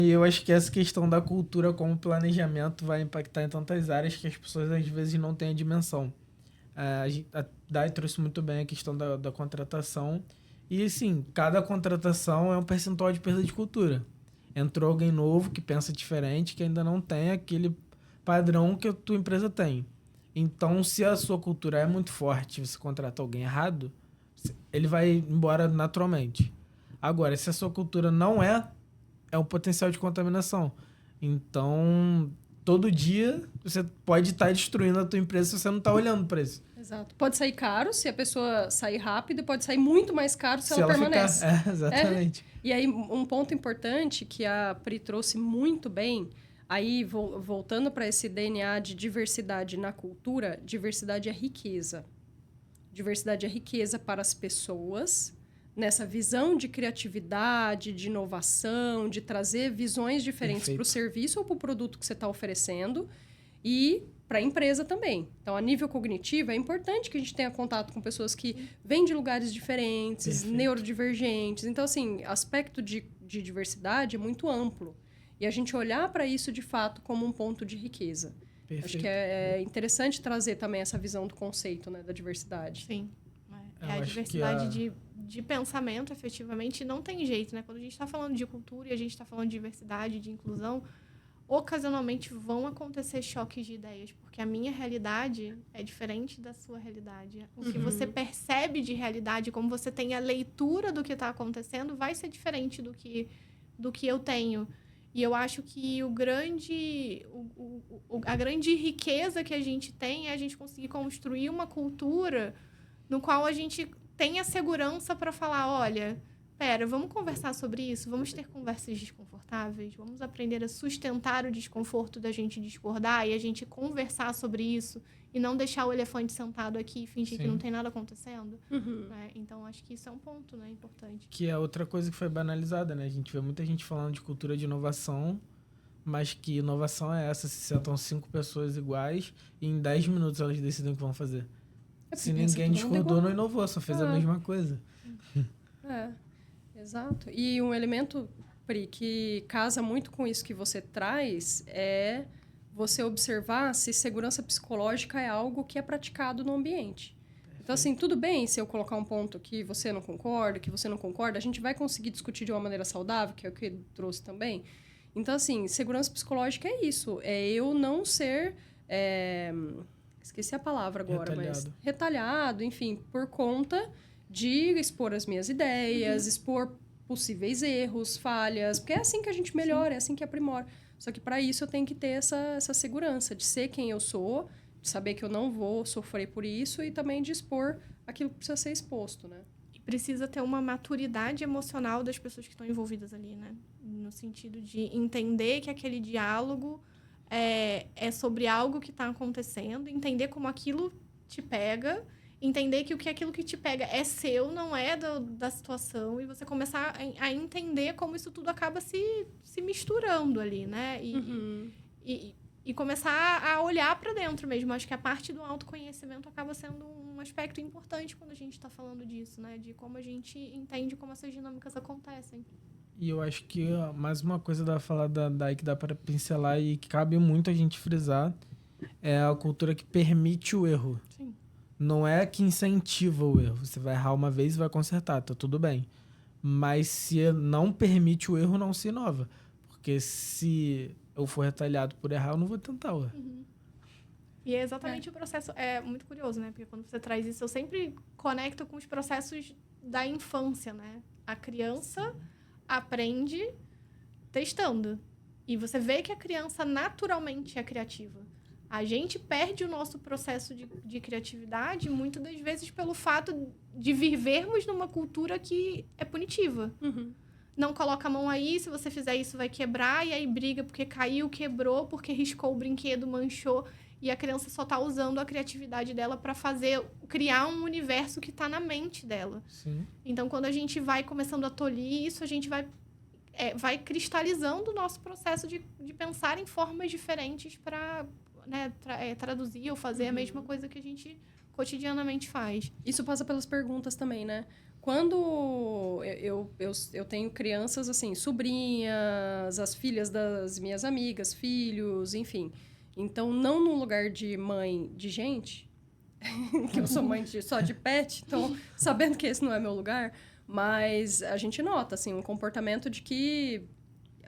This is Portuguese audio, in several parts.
E eu acho que essa questão da cultura como planejamento vai impactar em tantas áreas que as pessoas às vezes não têm a dimensão. A Dai trouxe muito bem a questão da contratação. E, assim, cada contratação é um percentual de perda de cultura. Entrou alguém novo que pensa diferente, que ainda não tem aquele padrão que a tua empresa tem. Então, se a sua cultura é muito forte e você contrata alguém errado, ele vai embora naturalmente. Agora, se a sua cultura não é um potencial de contaminação. Então, todo dia você pode estar destruindo a tua empresa se você não está olhando para isso. Exato. Pode sair caro se a pessoa sair rápido e pode sair muito mais caro se ela permanece. Ficar. Exatamente. E aí, um ponto importante que a Pri trouxe muito bem, aí voltando para esse DNA de diversidade na cultura, diversidade é riqueza. Diversidade é riqueza para as pessoas, nessa visão de criatividade, de inovação, de trazer visões diferentes para o serviço ou para o produto que você está oferecendo e para a empresa também. Então, a nível cognitivo, é importante que a gente tenha contato com pessoas que vêm de lugares diferentes, neurodivergentes. Então, assim, aspecto de diversidade é muito amplo. E a gente olhar para isso, de fato, como um ponto de riqueza. Perfeito. Acho que é interessante trazer também essa visão do conceito, né, da diversidade. Sim. A diversidade de pensamento, efetivamente, não tem jeito, né? Quando a gente está falando de cultura e a gente está falando de diversidade, de inclusão, ocasionalmente vão acontecer choques de ideias, porque a minha realidade é diferente da sua realidade. O que você percebe de realidade, como você tem a leitura do que está acontecendo, vai ser diferente do que eu tenho. E eu acho que a grande riqueza que a gente tem é a gente conseguir construir uma cultura no qual a gente tem a segurança para falar, olha, vamos conversar sobre isso? Vamos ter conversas desconfortáveis? Vamos aprender a sustentar o desconforto da gente discordar e a gente conversar sobre isso e não deixar o elefante sentado aqui e fingir que não tem nada acontecendo? Né? Então, acho que isso é um ponto, né, importante. Que é outra coisa que foi banalizada, né? A gente vê muita gente falando de cultura de inovação, mas que inovação é essa? Se sentam 5 pessoas iguais e em 10 minutos elas decidem o que vão fazer. Se ninguém discordou, não inovou, só fez a mesma coisa. Exato. E um elemento, Pri, que casa muito com isso que você traz é você observar se segurança psicológica é algo que é praticado no ambiente. Perfeito. Então, assim, tudo bem se eu colocar um ponto que você não concorda, a gente vai conseguir discutir de uma maneira saudável, que é o que ele trouxe também. Então, assim, segurança psicológica é isso, é eu não ser... esqueci a palavra agora, mas... Retalhado, enfim, por conta de expor as minhas ideias, expor possíveis erros, falhas, porque é assim que a gente melhora, é assim que aprimora. Só que para isso eu tenho que ter essa segurança de ser quem eu sou, de saber que eu não vou sofrer por isso e também de expor aquilo que precisa ser exposto, né? E precisa ter uma maturidade emocional das pessoas que estão envolvidas ali, né? No sentido de entender que aquele diálogo é sobre algo que está acontecendo, entender como aquilo te pega, entender que aquilo que te pega é seu, não é da situação, e você começar a entender como isso tudo acaba se misturando ali, né? E começar a olhar para dentro mesmo. Acho que a parte do autoconhecimento acaba sendo um aspecto importante quando a gente está falando disso, né? De como a gente entende como essas dinâmicas acontecem. E eu acho que mais uma coisa da falar daí que dá para pincelar e que cabe muito a gente frisar é a cultura que permite o erro. Sim. Não é que incentiva o erro. Você vai errar uma vez e vai consertar, tá tudo bem. Mas se não permite o erro, não se inova. Porque se eu for retalhado por errar, eu não vou tentar. E é exatamente o processo. É muito curioso, né? Porque quando você traz isso, eu sempre conecto com os processos da infância, né? A criança aprende testando. E você vê que a criança naturalmente é criativa. A gente perde o nosso processo de criatividade muitas das vezes pelo fato de vivermos numa cultura que é punitiva. Não coloca a mão aí, se você fizer isso vai quebrar, e aí briga porque caiu, quebrou, porque riscou o brinquedo, manchou, e a criança só está usando a criatividade dela para criar um universo que está na mente dela. Sim. Então, quando a gente vai começando a tolir isso, a gente vai cristalizando o nosso processo de pensar em formas diferentes para... né, traduzir ou fazer a mesma coisa que a gente cotidianamente faz. Isso passa pelas perguntas também, né? Quando eu tenho crianças, assim, sobrinhas, as filhas das minhas amigas, filhos, enfim. Então, não num lugar de mãe de gente, que eu sou mãe só de pet, então, sabendo que esse não é meu lugar, mas a gente nota, assim, um comportamento de que,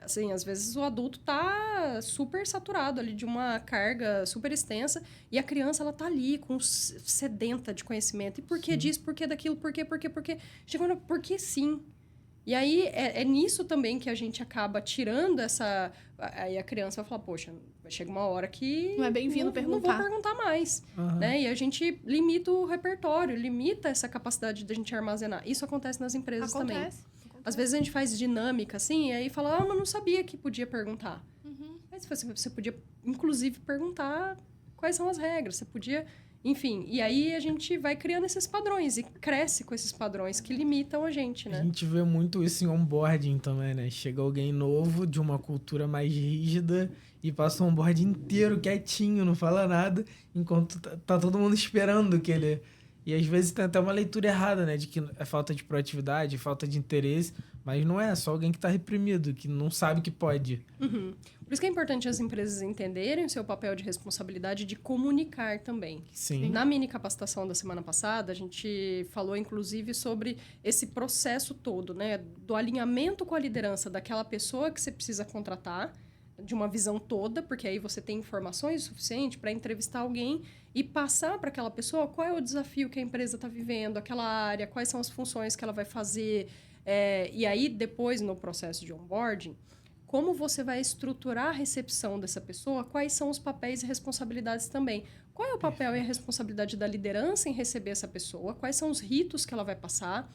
assim, às vezes o adulto tá super saturado ali de uma carga super extensa e a criança, ela tá ali sedenta de conhecimento. E por que disso, por que daquilo, por quê? Chegou no porque sim. E aí, é nisso também que a gente acaba tirando essa... Aí a criança vai falar, poxa, chega uma hora que... Não é bem-vindo perguntar. Não vou perguntar mais. Né? E a gente limita o repertório, limita essa capacidade da gente armazenar. Isso acontece nas empresas também. Às vezes a gente faz dinâmica, assim, e aí fala, mas não sabia que podia perguntar. Mas você podia, inclusive, perguntar quais são as regras. Você podia... Enfim, e aí a gente vai criando esses padrões e cresce com esses padrões que limitam a gente, né? A gente vê muito isso em onboarding também, né? Chega alguém novo, de uma cultura mais rígida, e passa o onboarding inteiro quietinho, não fala nada, enquanto tá todo mundo esperando que ele... E às vezes tem até uma leitura errada, né? De que é falta de proatividade, falta de interesse, mas não é só alguém que tá reprimido, que não sabe que pode. Por isso que é importante as empresas entenderem o seu papel de responsabilidade de comunicar também. Sim. Na mini capacitação da semana passada, a gente falou, inclusive, sobre esse processo todo, né? Do alinhamento com a liderança daquela pessoa que você precisa contratar, de uma visão toda, porque aí você tem informações suficientes para entrevistar alguém e passar para aquela pessoa qual é o desafio que a empresa está vivendo, aquela área, quais são as funções que ela vai fazer. E aí, depois, no processo de onboarding, como você vai estruturar a recepção dessa pessoa, quais são os papéis e responsabilidades também. Qual é o papel e a responsabilidade da liderança em receber essa pessoa, quais são os ritos que ela vai passar,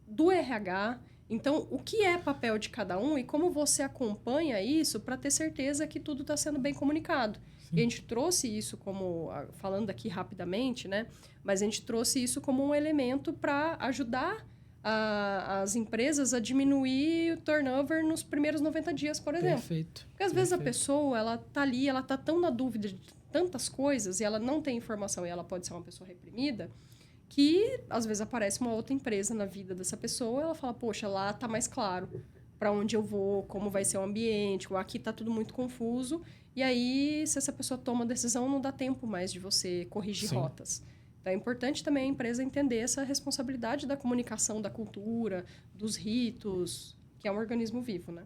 do RH. Então, o que é papel de cada um e como você acompanha isso para ter certeza que tudo está sendo bem comunicado. Sim. E a gente trouxe isso como, falando aqui rapidamente, né? Mas a gente trouxe isso como um elemento para ajudar as empresas a diminuir o turnover nos primeiros 90 dias, por exemplo. Perfeito. Porque às vezes a pessoa, ela tá ali, ela tá tão na dúvida de tantas coisas e ela não tem informação e ela pode ser uma pessoa reprimida, que às vezes aparece uma outra empresa na vida dessa pessoa, ela fala, poxa, lá tá mais claro para onde eu vou, como vai ser o ambiente, aqui tá tudo muito confuso. E aí, se essa pessoa toma decisão, não dá tempo mais de você corrigir Sim. rotas. Então, é importante também a empresa entender essa responsabilidade da comunicação, da cultura, dos ritos, que é um organismo vivo, né?